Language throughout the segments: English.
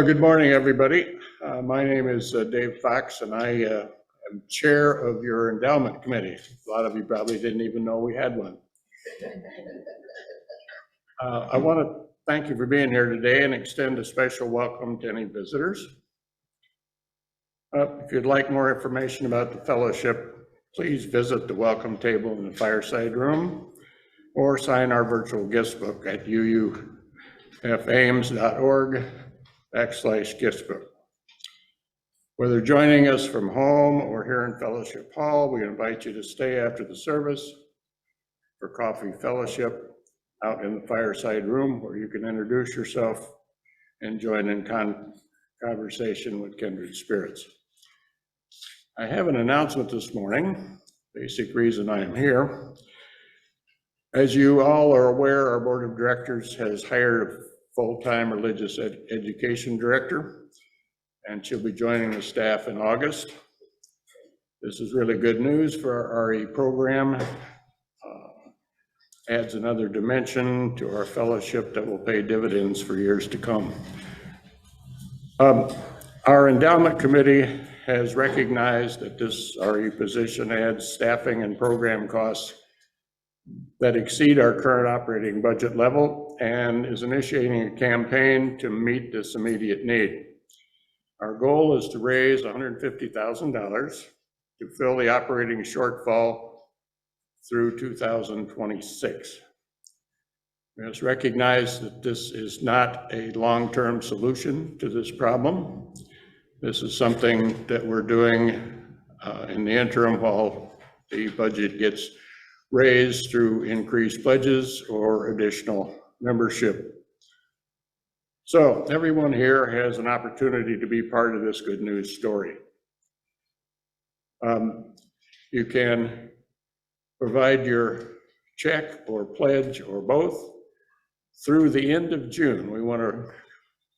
Good morning, everybody. My name is Dave Fox, and I am chair of your endowment committee. A lot of you probably didn't even know we had one. I want to thank you for being here today and extend a special welcome to any visitors. If you'd like more information about the fellowship, please visit the welcome table in the fireside room or sign our virtual guest book at uufames.org/guest book. Whether joining us from home or here in Fellowship Hall, we invite you to stay after the service for coffee fellowship out in the fireside room where you can introduce yourself and join in conversation with kindred spirits. I have an announcement this morning, basic reason I am here. As you all are aware, our board of directors has hired a full-time religious education director, and she'll be joining the staff in August. This is really good news for our RE program. Adds another dimension to our fellowship that will pay dividends for years to come. Our endowment committee has recognized that this RE position adds staffing and program costs that exceed our current operating budget level and is initiating a campaign to meet this immediate need. Our goal is to raise $150,000 to fill the operating shortfall through 2026. We must recognize that this is not a long-term solution to this problem. This is something that we're doing in the interim while the budget gets raised through increased pledges or additional membership. So everyone here has an opportunity to be part of this good news story. You can provide your check or pledge or both through the end of June. We want to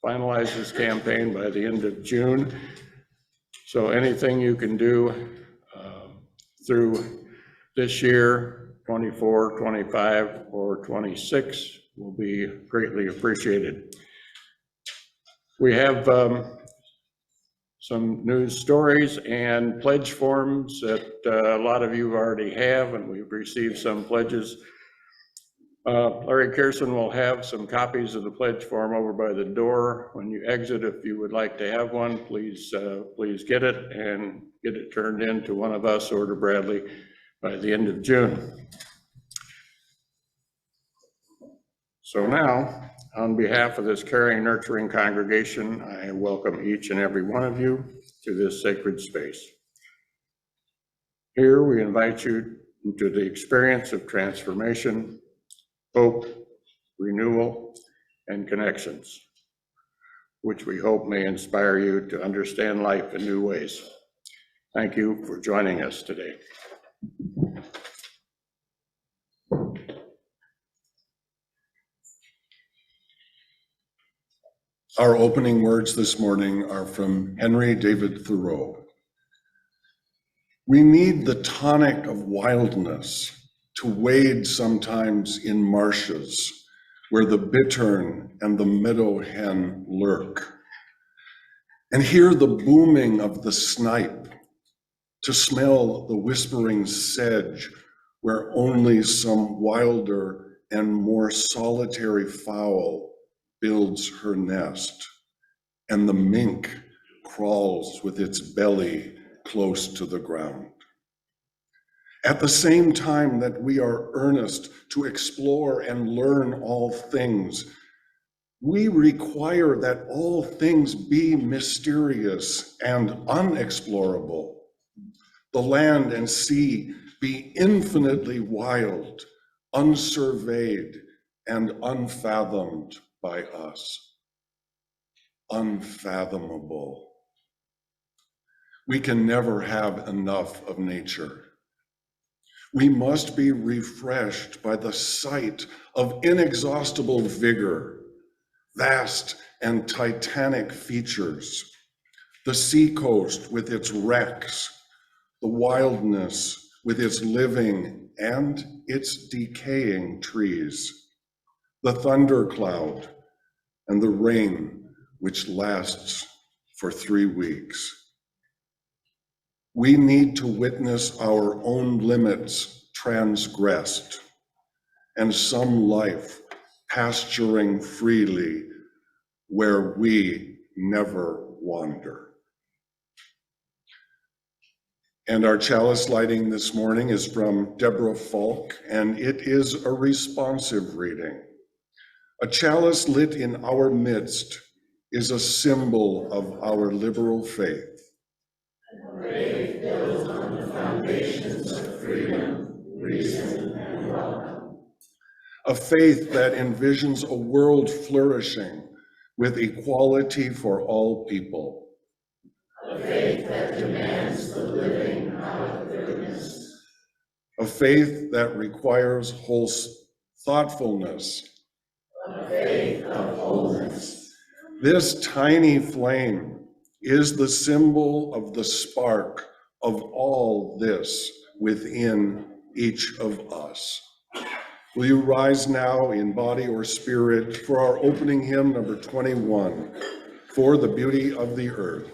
finalize this campaign by the end of June. So anything you can do through this year, 24, 25, or 26 will be greatly appreciated. We have some news stories and pledge forms that a lot of you already have, and we've received some pledges. Larry Kearson will have some copies of the pledge form over by the door. When you exit, if you would like to have one, please get it and get it turned in to one of us or to Bradley by the end of June. So now, on behalf of this caring, nurturing congregation, I welcome each and every one of you to this sacred space. Here we invite you into the experience of transformation, hope, renewal, and connections, which we hope may inspire you to understand life in new ways. Thank you for joining us today. Our opening words this morning are from Henry David Thoreau. We need the tonic of wildness to wade sometimes in marshes where the bittern and the meadow hen lurk, and hear the booming of the snipe, to smell the whispering sedge where only some wilder and more solitary fowl builds her nest, and the mink crawls with its belly close to the ground. At the same time that we are earnest to explore and learn all things, we require that all things be mysterious and unexplorable. The land and sea be infinitely wild, unsurveyed, and unfathomed by us. Unfathomable. We can never have enough of nature. We must be refreshed by the sight of inexhaustible vigor, vast and titanic features, the seacoast with its wrecks, the wildness with its living and its decaying trees, the thundercloud and the rain which lasts for 3 weeks. We need to witness our own limits transgressed and some life pasturing freely where we never wander. And our chalice lighting this morning is from Deborah Falk, and it is a responsive reading. A chalice lit in our midst is a symbol of our liberal faith. Faith built on the foundations of freedom, reason, and welcome. A faith that envisions a world flourishing with equality for all people. A faith that demands the living out of goodness. A faith that requires thoughtfulness. A faith of wholeness. This tiny flame is the symbol of the spark of all this within each of us. Will you rise now in body or spirit for our opening hymn, number 21, For the Beauty of the Earth.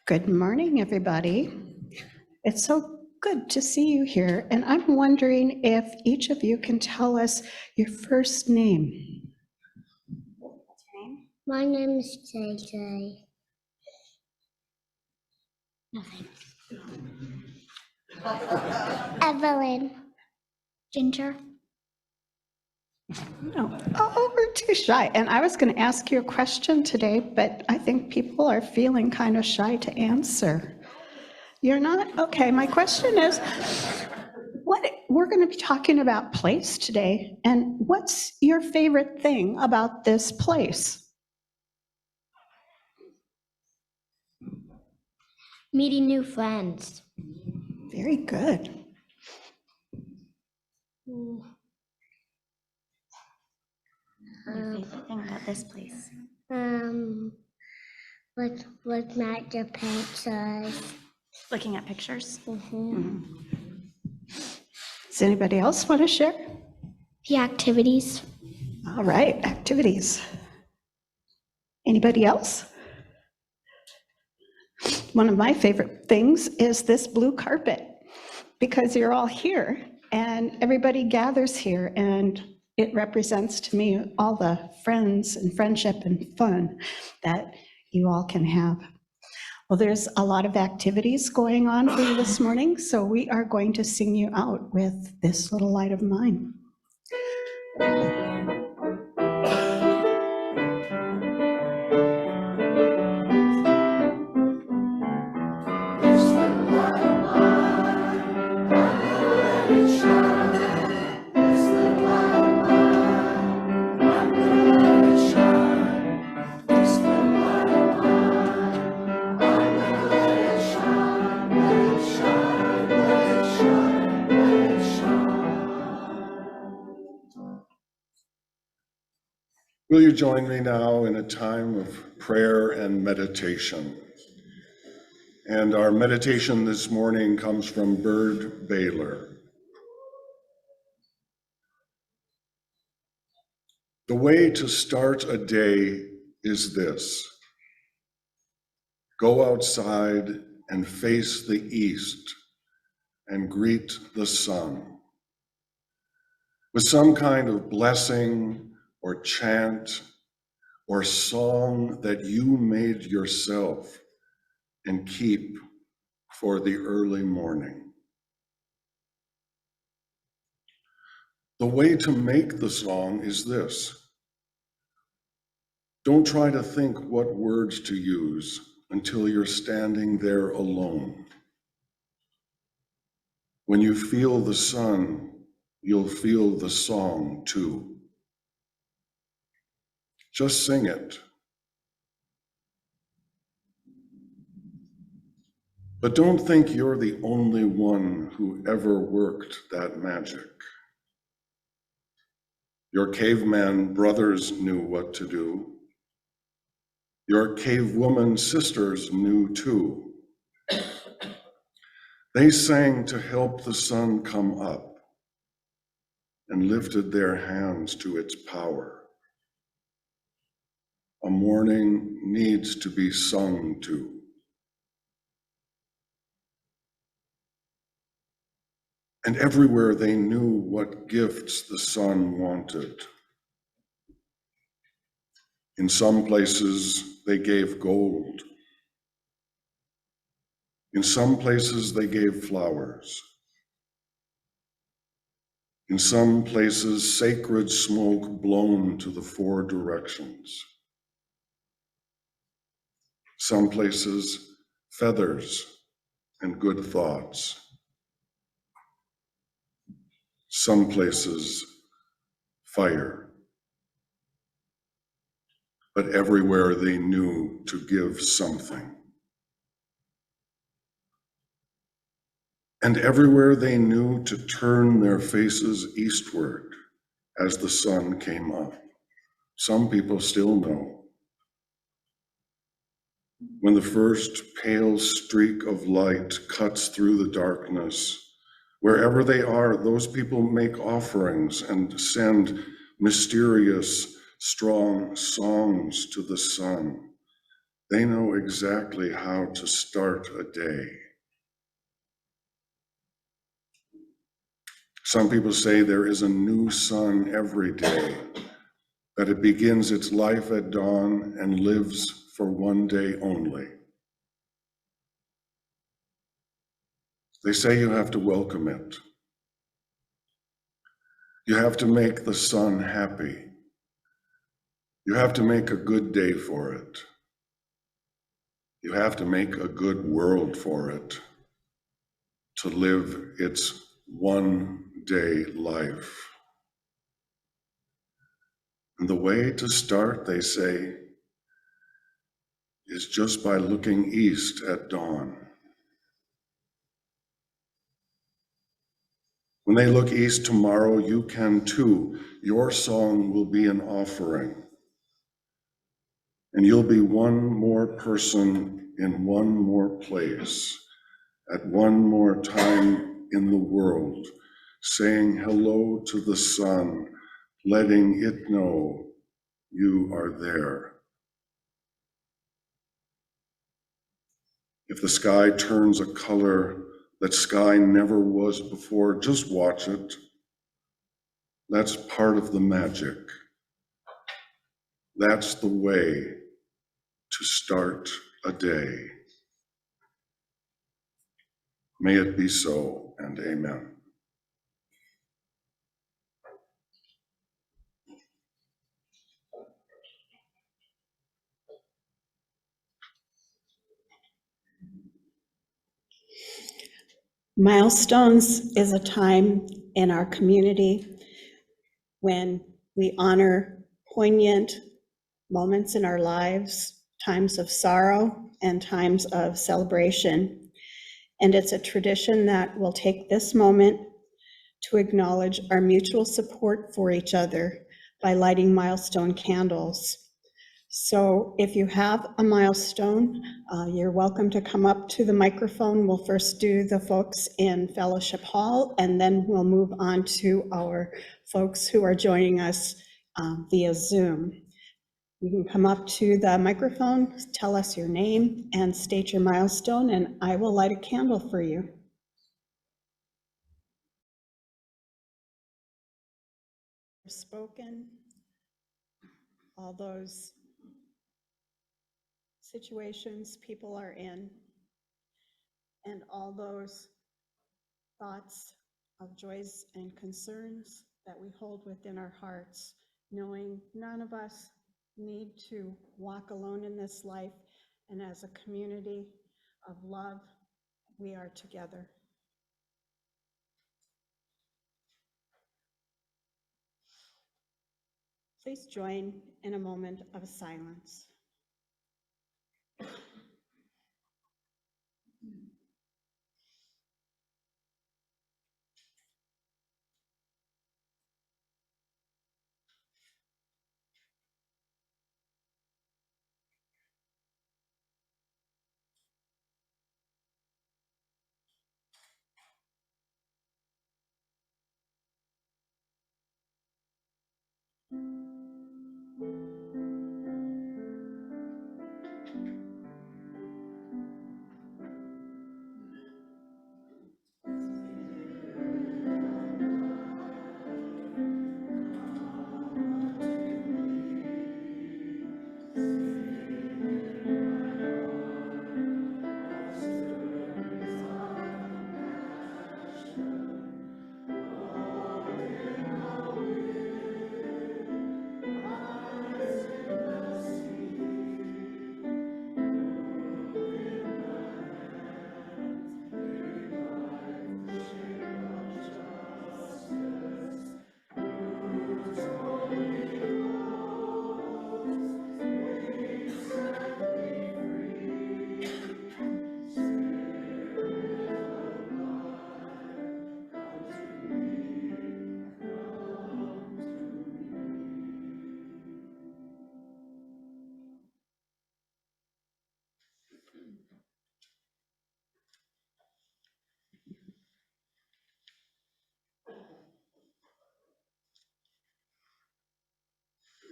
Good morning, everybody. It's so good to see you here, and I'm wondering if each of you can tell us your first name. My name is JJ. Nothing. Evelyn. Ginger. No. Oh, we're too shy. And I was going to ask you a question today, but I think people are feeling kind of shy to answer. You're not? Okay, my question is, we're going to be talking about place today, and what's your favorite thing about this place? Meeting new friends. Very good. Your favorite thing about this place? Looking at your pictures. Looking at pictures? Does anybody else want to share? The activities. All right, activities. Anybody else? One of my favorite things is this blue carpet, because you're all here and everybody gathers here, and it represents to me all the friends and friendship and fun that you all can have. Well, there's a lot of activities going on for you this morning, so we are going to sing you out with This Little Light of Mine. Will you join me now in a time of prayer and meditation? And our meditation this morning comes from Byrd Baylor. The way to start a day is this: go outside and face the east and greet the sun with some kind of blessing or chant or song that you made yourself and keep for the early morning. The way to make the song is this: don't try to think what words to use until you're standing there alone. When you feel the sun, you'll feel the song too. Just sing it. But don't think you're the only one who ever worked that magic. Your caveman brothers knew what to do. Your cavewoman sisters knew too. They sang to help the sun come up and lifted their hands to its power. A morning needs to be sung to. And everywhere they knew what gifts the sun wanted. In some places they gave gold. In some places they gave flowers. In some places sacred smoke blown to the four directions. Some places feathers and good thoughts. Some places fire. But everywhere they knew to give something. And everywhere they knew to turn their faces eastward as the sun came up. Some people still know. When the first pale streak of light cuts through the darkness, wherever they are, those people make offerings and send mysterious, strong songs to the sun. They know exactly how to start a day. Some people say there is a new sun every day, that it begins its life at dawn and lives for one day only. They say you have to welcome it. You have to make the sun happy. You have to make a good day for it. You have to make a good world for it to live its one day life. And the way to start, they say, is just by looking east at dawn. When they look east tomorrow, you can too. Your song will be an offering. And you'll be one more person in one more place, at one more time in the world, saying hello to the sun, letting it know you are there. If the sky turns a color that sky never was before, just watch it. That's part of the magic. That's the way to start a day. May it be so, and amen. Milestones is a time in our community when we honor poignant moments in our lives, times of sorrow and times of celebration. And it's a tradition that will take this moment to acknowledge our mutual support for each other by lighting milestone candles. So if you have a milestone, you're welcome to come up to the microphone. We'll first do the folks in Fellowship Hall, and then we'll move on to our folks who are joining us via Zoom. You can come up to the microphone, tell us your name, and state your milestone, and I will light a candle for you. Spoken, all those situations people are in, and all those thoughts of joys and concerns that we hold within our hearts, knowing none of us need to walk alone in this life, and as a community of love, we are together. Please join in a moment of silence.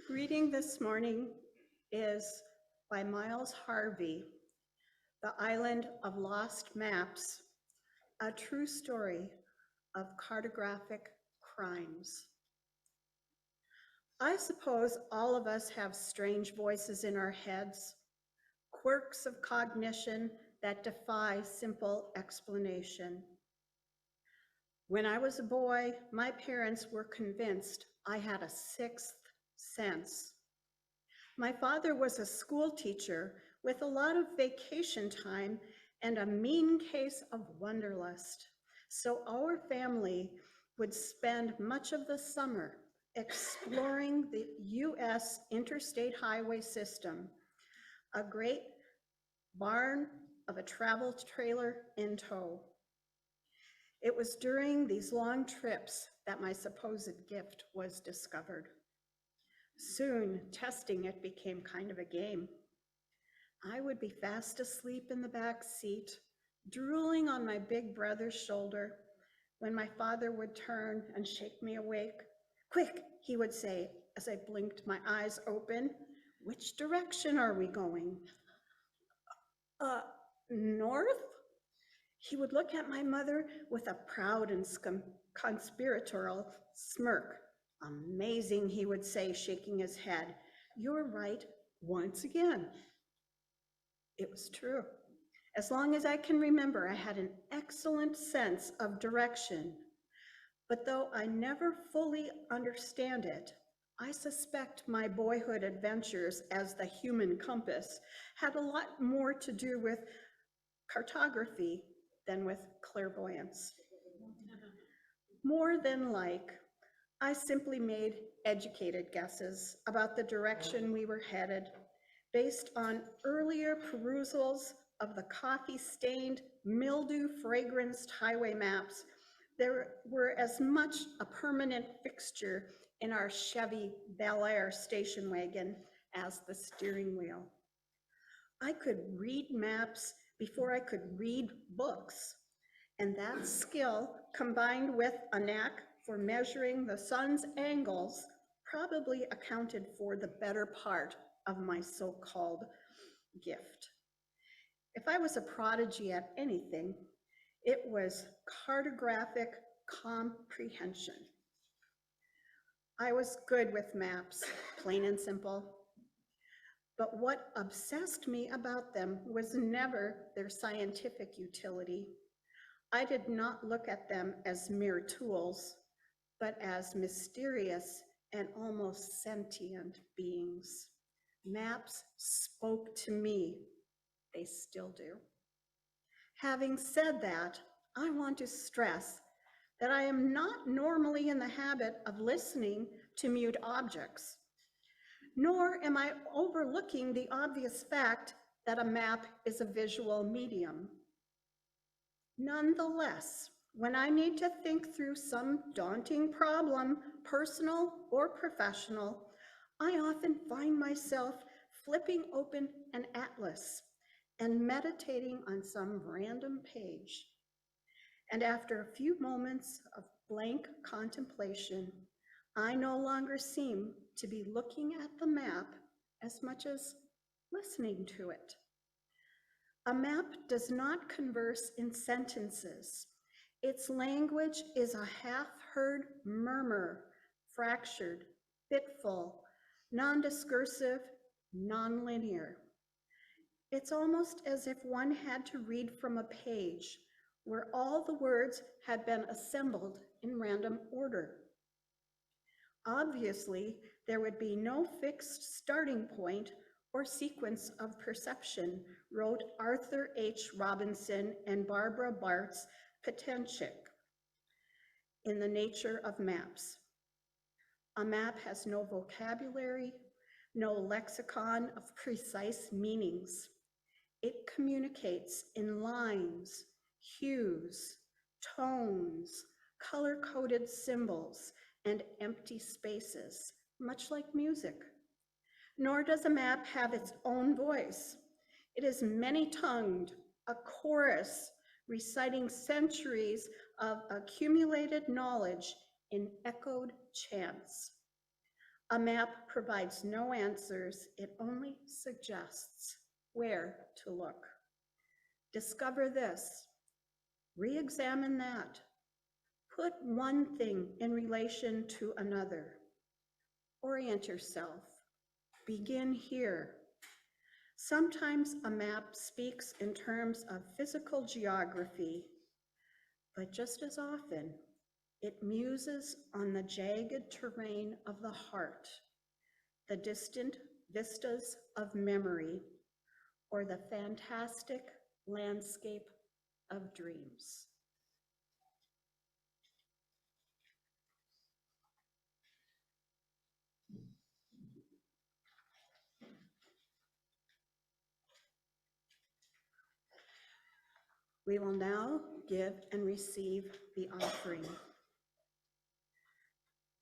Reading this morning is by Miles Harvey, The Island of Lost Maps, a true story of cartographic crimes. I suppose all of us have strange voices in our heads, quirks of cognition that defy simple explanation. When I was a boy, my parents were convinced I had a sixth sense. My father was a school teacher with a lot of vacation time and a mean case of wanderlust. So our family would spend much of the summer exploring the US interstate highway system, a great barn of a travel trailer in tow. It was during these long trips that my supposed gift was discovered. Soon, testing it became kind of a game. I would be fast asleep in the back seat, drooling on my big brother's shoulder, when my father would turn and shake me awake. "Quick," he would say as I blinked my eyes open, "which direction are we going?" North?" He would look at my mother with a proud and conspiratorial smirk. Amazing, he would say, shaking his head. You're right once again. It was true. As long as I can remember, I had an excellent sense of direction. But though I never fully understand it, I suspect my boyhood adventures as the human compass had a lot more to do with cartography than with clairvoyance. More than like, I simply made educated guesses about the direction we were headed based on earlier perusals of the coffee-stained, mildew-fragranced highway maps. There were as much a permanent fixture in our Chevy Bel Air station wagon as the steering wheel. I could read maps before I could read books, and that skill, combined with a knack for measuring the sun's angles, probably accounted for the better part of my so-called gift. If I was a prodigy at anything, it was cartographic comprehension. I was good with maps, plain and simple. But what obsessed me about them was never their scientific utility. I did not look at them as mere tools, but as mysterious and almost sentient beings. Maps spoke to me. They still do. Having said that, I want to stress that I am not normally in the habit of listening to mute objects, nor am I overlooking the obvious fact that a map is a visual medium. Nonetheless, when I need to think through some daunting problem, personal or professional, I often find myself flipping open an atlas and meditating on some random page. And after a few moments of blank contemplation, I no longer seem to be looking at the map as much as listening to it. A map does not converse in sentences. Its language is a half-heard murmur, fractured, fitful, non-discursive, non-linear. It's almost as if one had to read from a page where all the words had been assembled in random order. Obviously, there would be no fixed starting point or sequence of perception, wrote Arthur H. Robinson and Barbara Bartz Patenchik in The Nature of Maps. A map has no vocabulary, no lexicon of precise meanings. It communicates in lines, hues, tones, color-coded symbols, and empty spaces, much like music. Nor does a map have its own voice. It is many-tongued, a chorus reciting centuries of accumulated knowledge in echoed chants. A map provides no answers, it only suggests where to look. Discover this, re-examine that, put one thing in relation to another. Orient yourself, begin here. Sometimes a map speaks in terms of physical geography, but just as often, it muses on the jagged terrain of the heart, the distant vistas of memory, or the fantastic landscape of dreams. We will now give and receive the offering.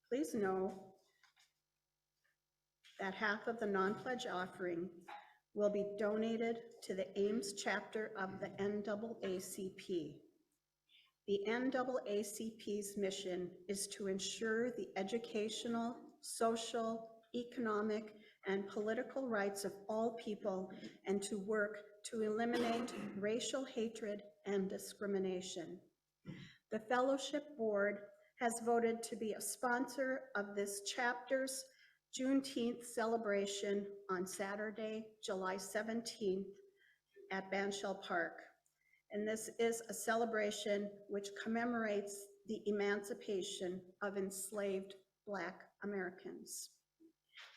Please know that half of the non-pledge offering will be donated to the Ames chapter of the NAACP. The NAACP's mission is to ensure the educational, social, economic, and political rights of all people and to work to eliminate racial hatred and discrimination. The fellowship board has voted to be a sponsor of this chapter's Juneteenth celebration on Saturday, July 17th at Banshell Park. And this is a celebration which commemorates the emancipation of enslaved Black Americans.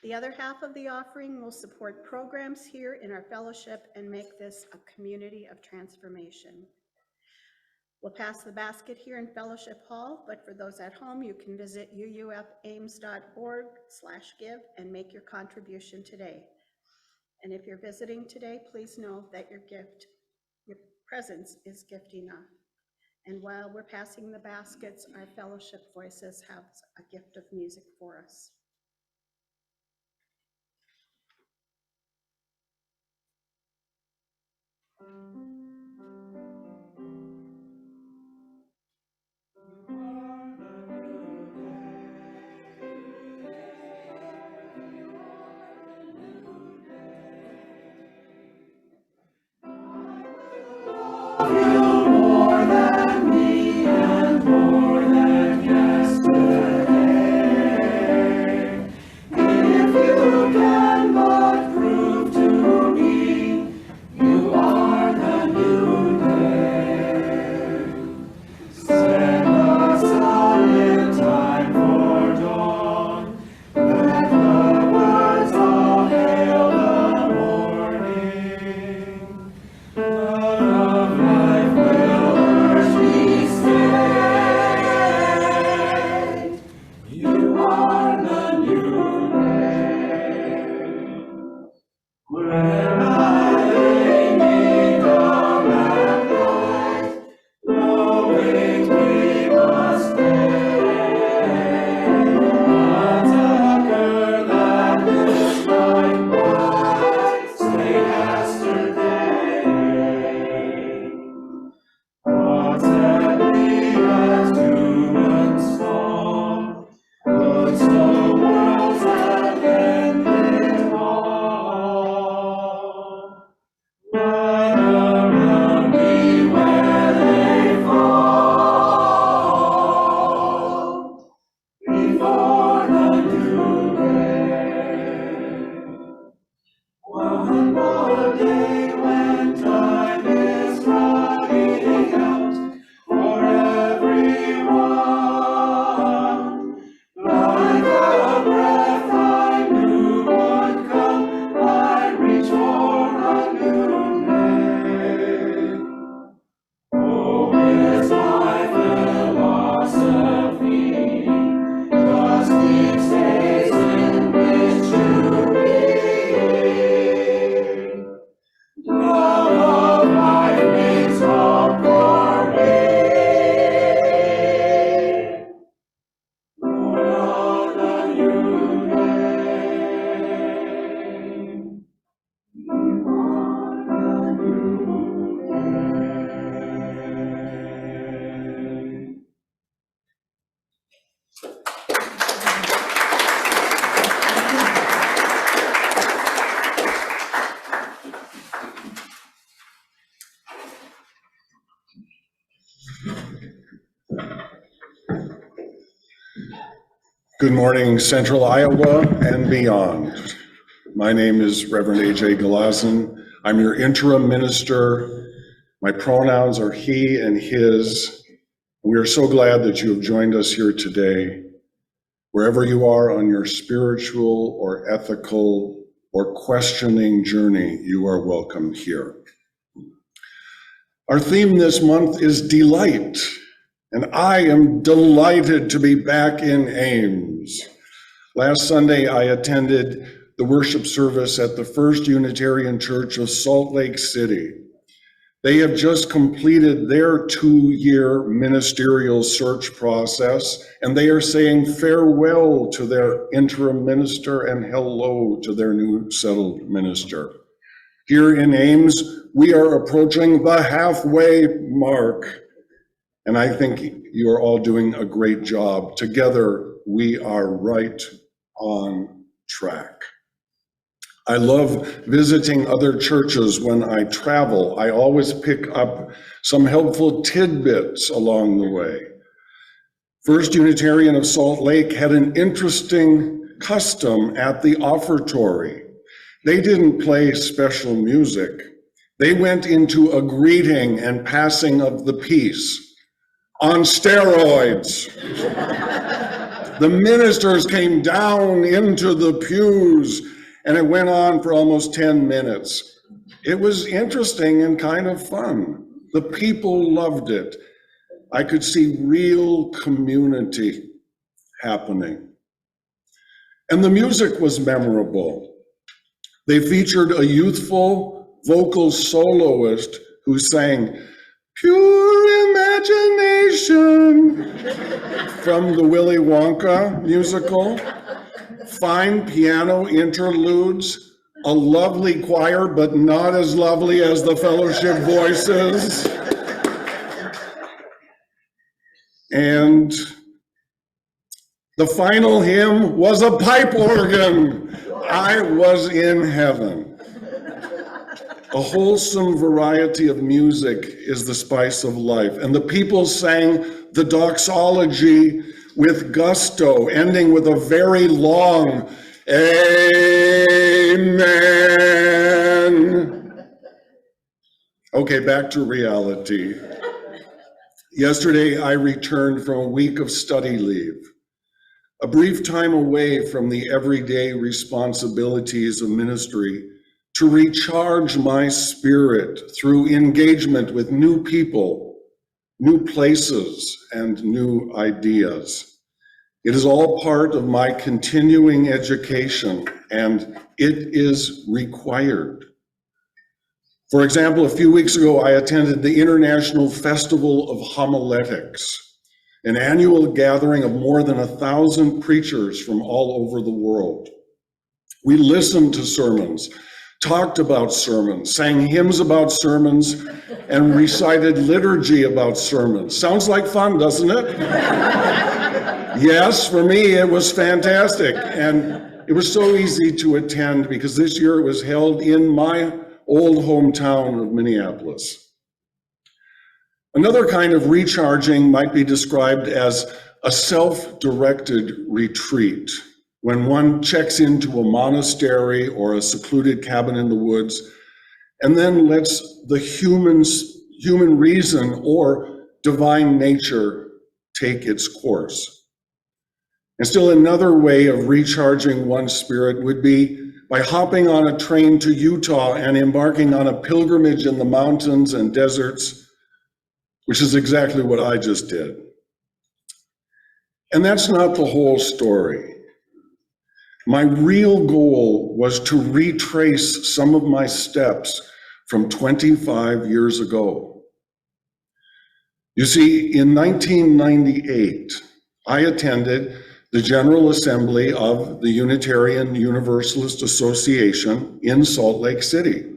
The other half of the offering will support programs here in our fellowship and make this a community of transformation. We'll pass the basket here in Fellowship Hall, but for those at home, you can visit uufames.org/give and make your contribution today. And if you're visiting today, please know that your presence is gift enough. And while we're passing the baskets, our fellowship voices have a gift of music for us. Good morning, Central Iowa and beyond. My name is Reverend A.J. Galazin. I'm your interim minister. My pronouns are he and his. We are so glad that you have joined us here today. Wherever you are on your spiritual or ethical or questioning journey, you are welcome here. Our theme this month is delight. And I am delighted to be back in Ames. Last Sunday, I attended the worship service at the First Unitarian Church of Salt Lake City. They have just completed their 2-year ministerial search process, and they are saying farewell to their interim minister and hello to their new settled minister. Here in Ames, we are approaching the halfway mark. And I think you are all doing a great job. Together, we are right on track. I love visiting other churches when I travel. I always pick up some helpful tidbits along the way. First Unitarian of Salt Lake had an interesting custom at the offertory. They didn't play special music. They went into a greeting and passing of the peace on steroids. The ministers came down into the pews, and it went on for almost 10 minutes. It was interesting and kind of fun. The people loved it. I could see real community happening. And the music was memorable. They featured a youthful vocal soloist who sang Pure Imagination from the Willy Wonka musical, fine piano interludes, a lovely choir, but not as lovely as the Fellowship Voices. And the final hymn was a pipe organ. I was in heaven. A wholesome variety of music is the spice of life. And the people sang the doxology with gusto, ending with a very long amen. Okay, back to reality. Yesterday, I returned from a week of study leave, a brief time away from the everyday responsibilities of ministry to recharge my spirit through engagement with new people, new places, and new ideas. It is all part of my continuing education, and it is required. For example, a few weeks ago, I attended the International Festival of Homiletics, an annual gathering of more than 1,000 preachers from all over the world. We listened to sermons, talked about sermons, sang hymns about sermons, and recited liturgy about sermons. Sounds like fun, doesn't it? Yes, for me, it was fantastic. And it was so easy to attend because this year it was held in my old hometown of Minneapolis. Another kind of recharging might be described as a self-directed retreat, when one checks into a monastery or a secluded cabin in the woods, and then lets the human reason or divine nature take its course. And still another way of recharging one's spirit would be by hopping on a train to Utah and embarking on a pilgrimage in the mountains and deserts, which is exactly what I just did. And that's not the whole story. My real goal was to retrace some of my steps from 25 years ago. You see, in 1998, I attended the General Assembly of the Unitarian Universalist Association in Salt Lake City.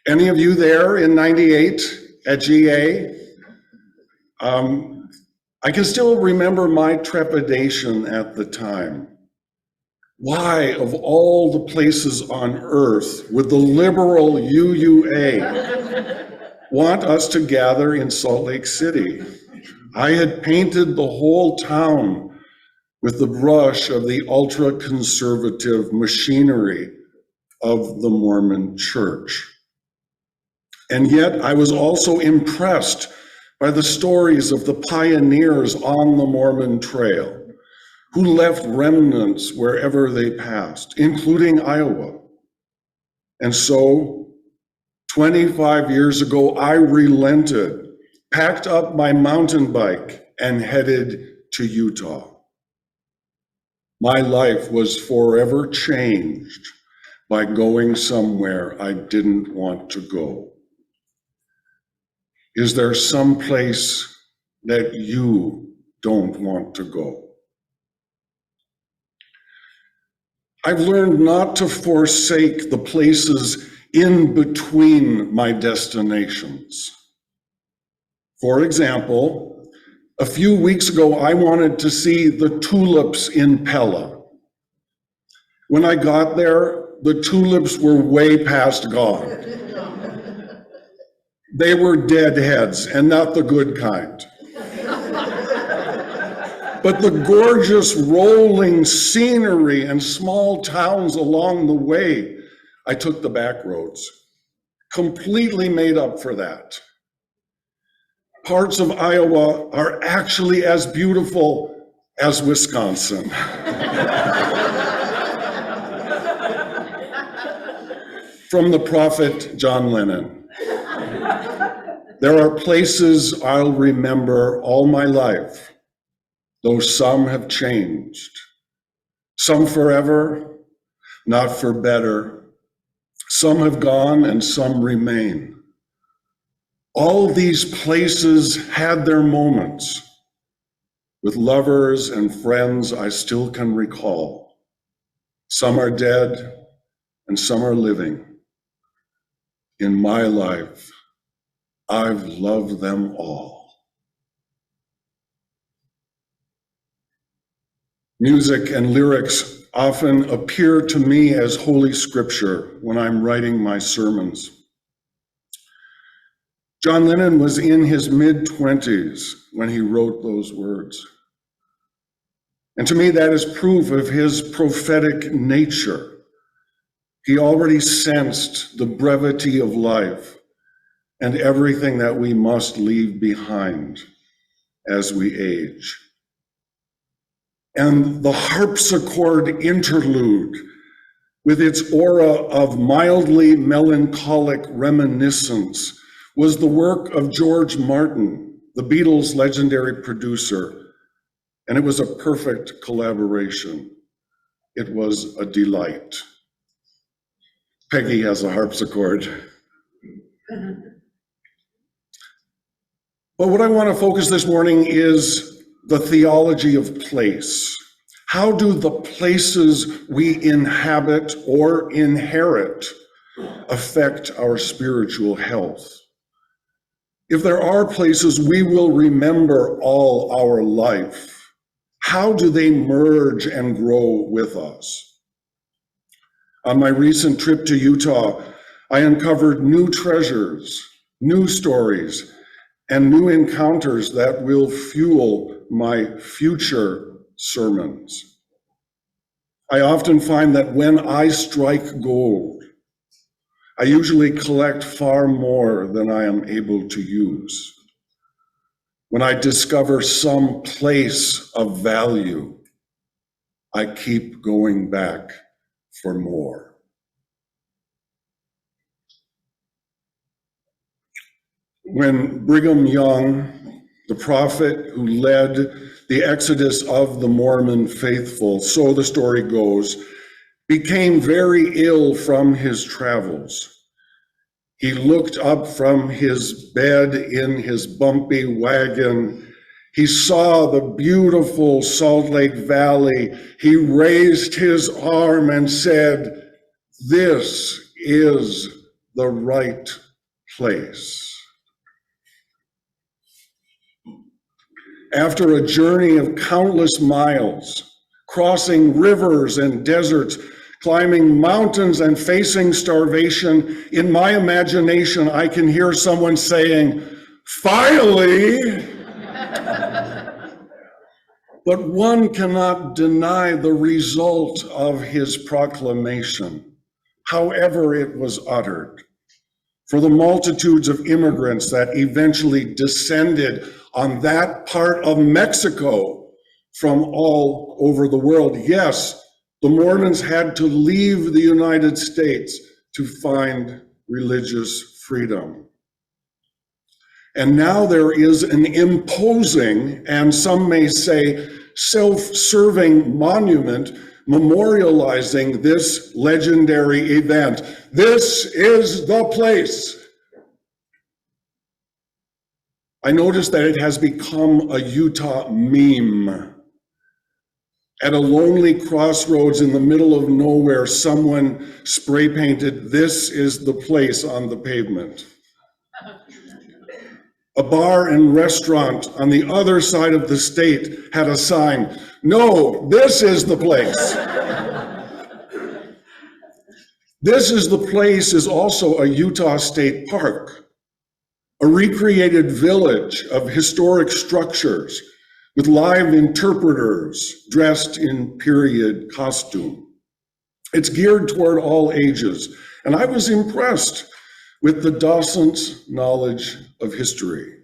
Any of you there in 98 at GA? I can still remember my trepidation at the time. Why, of all the places on earth, would the liberal UUA want us to gather in Salt Lake City? I had painted the whole town with the brush of the ultra-conservative machinery of the Mormon Church. And yet I was also impressed by the stories of the pioneers on the Mormon Trail, who left remnants wherever they passed, including Iowa. And so, 25 years ago, I relented, packed up my mountain bike, and headed to Utah. My life was forever changed by going somewhere I didn't want to go. Is there some place that you don't want to go? I've learned not to forsake the places in between my destinations. For example, a few weeks ago, I wanted to see the tulips in Pella. When I got there, the tulips were way past gone. They were deadheads, and not the good kind. but the gorgeous rolling scenery and small towns along the way. I took the back roads, completely made up for that. Parts of Iowa are actually as beautiful as Wisconsin. From the prophet John Lennon. There are places I'll remember all my life, though some have changed. Some forever, not for better. Some have gone and some remain. All these places had their moments with lovers and friends I still can recall. Some are dead and some are living. In my life, I've loved them all. Music and lyrics often appear to me as Holy Scripture when I'm writing my sermons. John Lennon was in his mid-20s when he wrote those words. And to me, that is proof of his prophetic nature. He already sensed the brevity of life and everything that we must leave behind as we age. And the harpsichord interlude, with its aura of mildly melancholic reminiscence, was the work of George Martin, the Beatles' legendary producer, and it was a perfect collaboration. It was a delight. Peggy has a harpsichord. But what I want to focus this morning is the theology of place. How do the places we inhabit or inherit affect our spiritual health? If there are places we will remember all our life, how do they merge and grow with us? On my recent trip to Utah, I uncovered new treasures, new stories, and new encounters that will fuel my future sermons. I often find that when I strike gold, I usually collect far more than I am able to use. When I discover some place of value, I keep going back for more. When Brigham Young, the prophet who led the exodus of the Mormon faithful, so the story goes, became very ill from his travels, he looked up from his bed in his bumpy wagon. He saw the beautiful Salt Lake Valley. He raised his arm and said, "This is the right place." After a journey of countless miles, crossing rivers and deserts, climbing mountains and facing starvation, in my imagination, I can hear someone saying, "Finally!" But one cannot deny the result of his proclamation, however it was uttered. For the multitudes of immigrants that eventually descended on that part of Mexico from all over the world, yes, the Mormons had to leave the United States to find religious freedom. And now there is an imposing, and some may say self-serving monument memorializing this legendary event. This is the place. I noticed that it has become a Utah meme. At a lonely crossroads in the middle of nowhere, someone spray painted, "This is the place," on the pavement. A bar and restaurant on the other side of the state had a sign, "No, this is the place." This is the place is also a Utah State Park, a recreated village of historic structures with live interpreters dressed in period costume. It's geared toward all ages, and I was impressed with the docent's knowledge of history.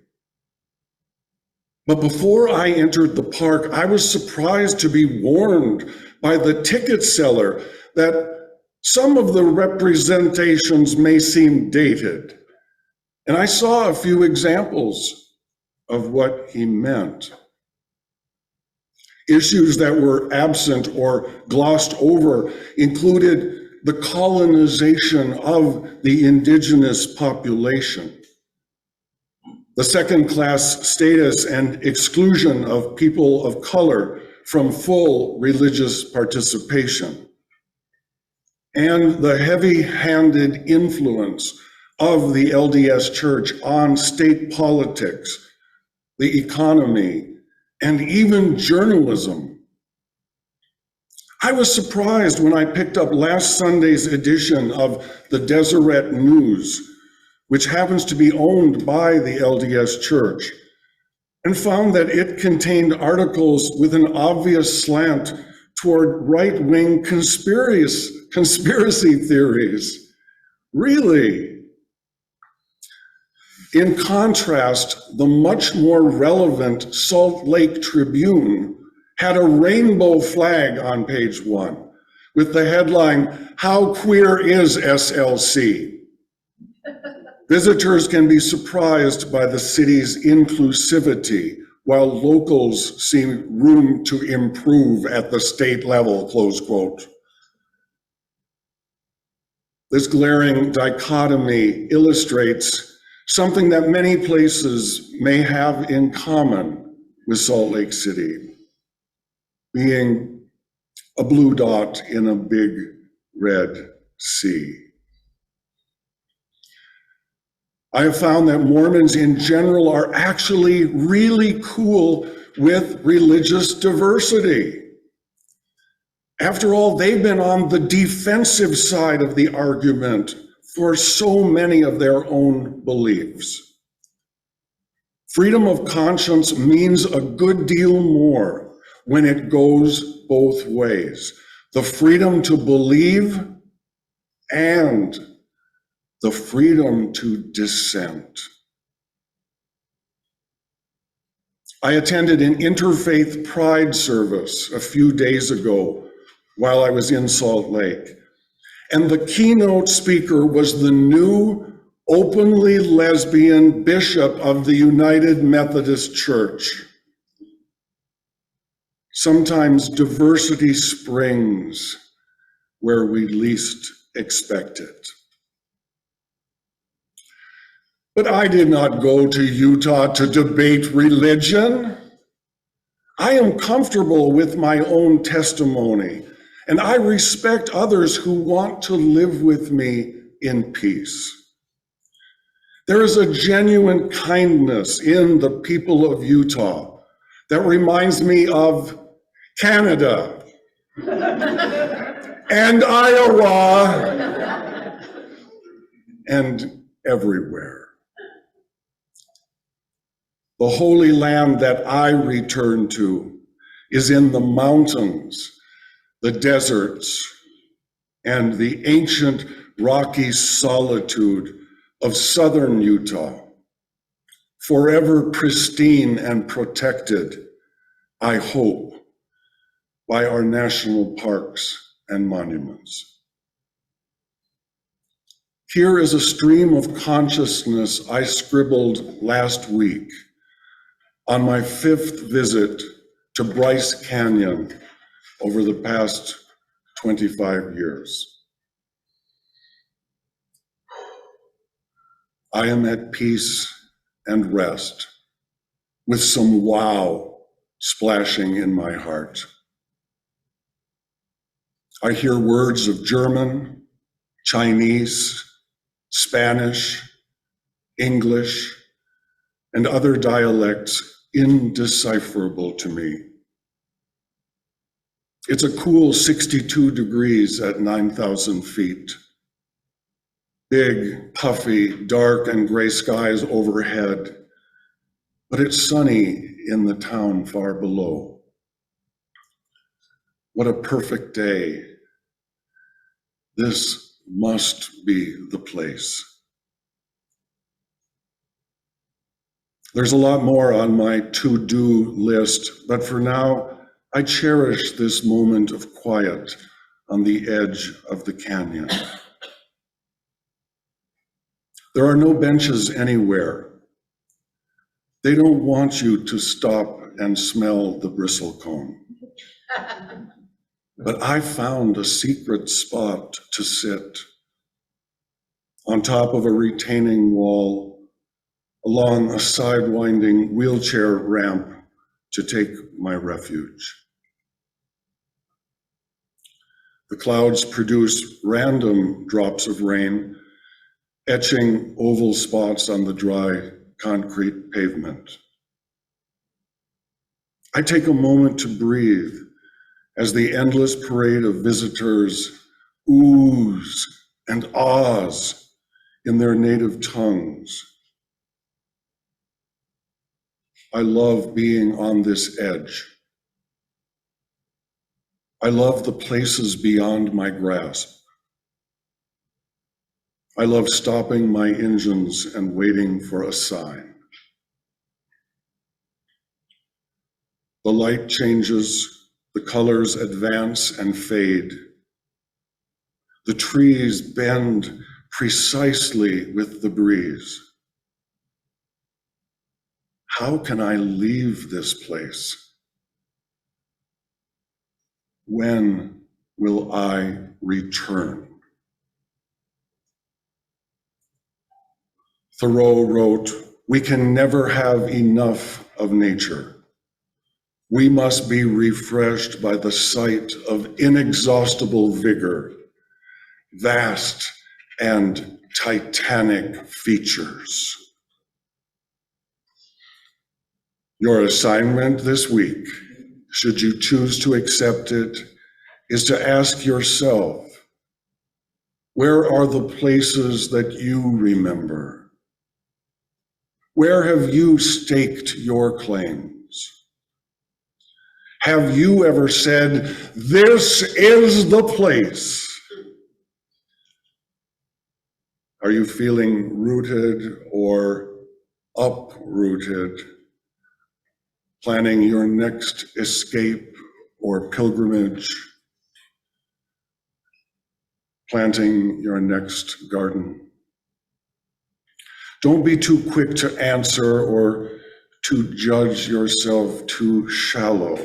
But before I entered the park, I was surprised to be warned by the ticket seller that some of the representations may seem dated. And I saw a few examples of what he meant. Issues that were absent or glossed over included the colonization of the indigenous population, the second-class status and exclusion of people of color from full religious participation, and the heavy-handed influence of the LDS Church on state politics, the economy, and even journalism. I was surprised when I picked up last Sunday's edition of the Deseret News, which happens to be owned by the LDS Church, and found that it contained articles with an obvious slant toward right-wing conspiracy theories. Really? In contrast, the much more relevant Salt Lake Tribune had a rainbow flag on page 1 with the headline, "How Queer is SLC?" Visitors can be surprised by the city's inclusivity, while locals see room to improve at the state level, close quote. This glaring dichotomy illustrates something that many places may have in common with Salt Lake City, being a blue dot in a big red sea. I have found that Mormons in general are actually really cool with religious diversity. After all, they've been on the defensive side of the argument for so many of their own beliefs. Freedom of conscience means a good deal more when it goes both ways. The freedom to believe and the freedom to dissent. I attended an interfaith pride service a few days ago while I was in Salt Lake. And the keynote speaker was the new openly lesbian bishop of the United Methodist Church. Sometimes diversity springs where we least expect it. But I did not go to Utah to debate religion. I am comfortable with my own testimony, and I respect others who want to live with me in peace. There is a genuine kindness in the people of Utah that reminds me of Canada and Iowa and everywhere. The Holy Land that I return to is in the mountains, the deserts, and the ancient rocky solitude of southern Utah, forever pristine and protected, I hope, by our national parks and monuments. Here is a stream of consciousness I scribbled last week on my 5th visit to Bryce Canyon over the past 25 years. I am at peace and rest with some wow splashing in my heart. I hear words of German, Chinese, Spanish, English, and other dialects indecipherable to me. It's a cool 62 degrees at 9,000 feet. Big, puffy, dark, and gray skies overhead, but it's sunny in the town far below. What a perfect day. This must be the place. There's a lot more on my to-do list, but for now, I cherish this moment of quiet on the edge of the canyon. There are no benches anywhere. They don't want you to stop and smell the bristlecone. But I found a secret spot to sit on top of a retaining wall along a side-winding wheelchair ramp to take my refuge. The clouds produce random drops of rain, etching oval spots on the dry concrete pavement. I take a moment to breathe as the endless parade of visitors oohs and ahs in their native tongues. I love being on this edge. I love the places beyond my grasp. I love stopping my engines and waiting for a sign. The light changes, the colors advance and fade. The trees bend precisely with the breeze. How can I leave this place? When will I return? Thoreau wrote, "We can never have enough of nature. We must be refreshed by the sight of inexhaustible vigor, vast and titanic features." Your assignment this week, should you choose to accept it, is to ask yourself, where are the places that you remember? Where have you staked your claims? Have you ever said, "This is the place"? Are you feeling rooted or uprooted, planning your next escape or pilgrimage, planting your next garden? Don't be too quick to answer or to judge yourself too shallow.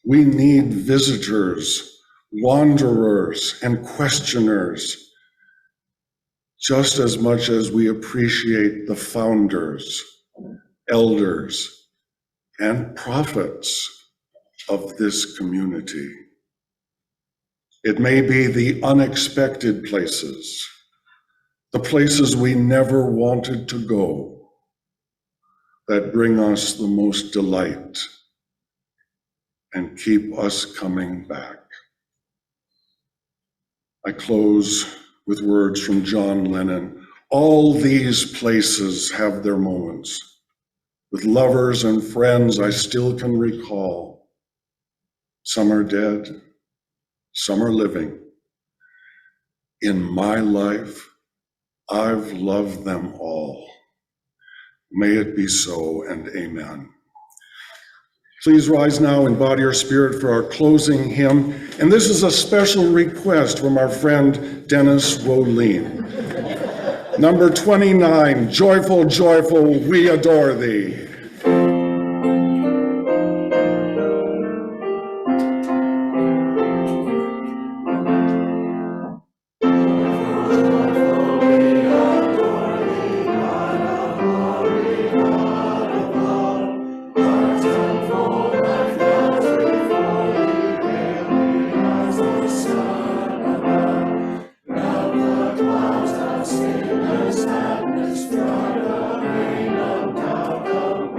We need visitors, wanderers, and questioners, just as much as we appreciate the founders, elders, and prophets of this community. It may be the unexpected places, the places we never wanted to go, that bring us the most delight and keep us coming back. I close with words from John Lennon. All these places have their moments. With lovers and friends I still can recall. Some are dead, some are living. In my life, I've loved them all. May it be so, and amen. Please rise now in body or spirit for our closing hymn. And this is a special request from our friend Dennis Woline. Number 29, Joyful, Joyful, We Adore Thee. Sadness, brought a rain of doubt.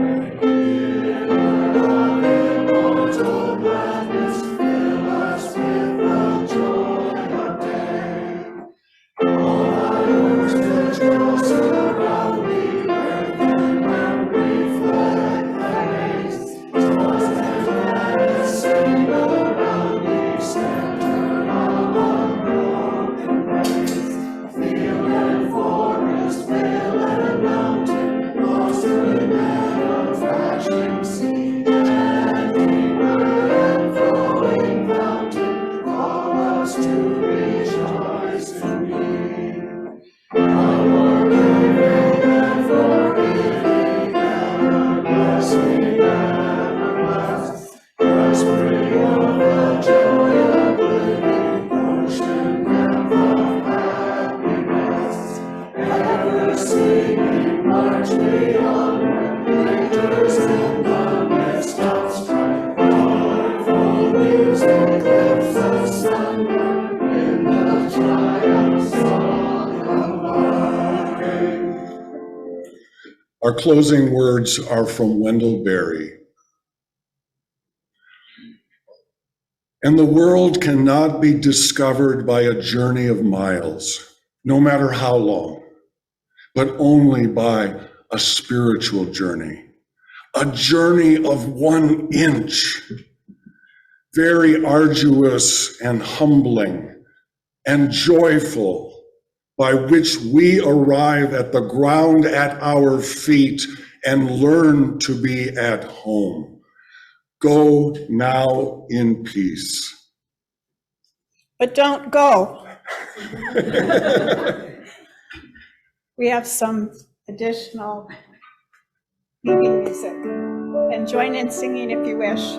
Our closing words are from Wendell Berry. And the world cannot be discovered by a journey of miles, no matter how long, but only by a spiritual journey, a journey of 1 inch, very arduous and humbling and joyful, by which we arrive at the ground at our feet and learn to be at home. Go now in peace. But don't go. We have some additional meeting music. And join in singing if you wish.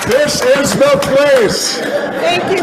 This is the place. Thank you.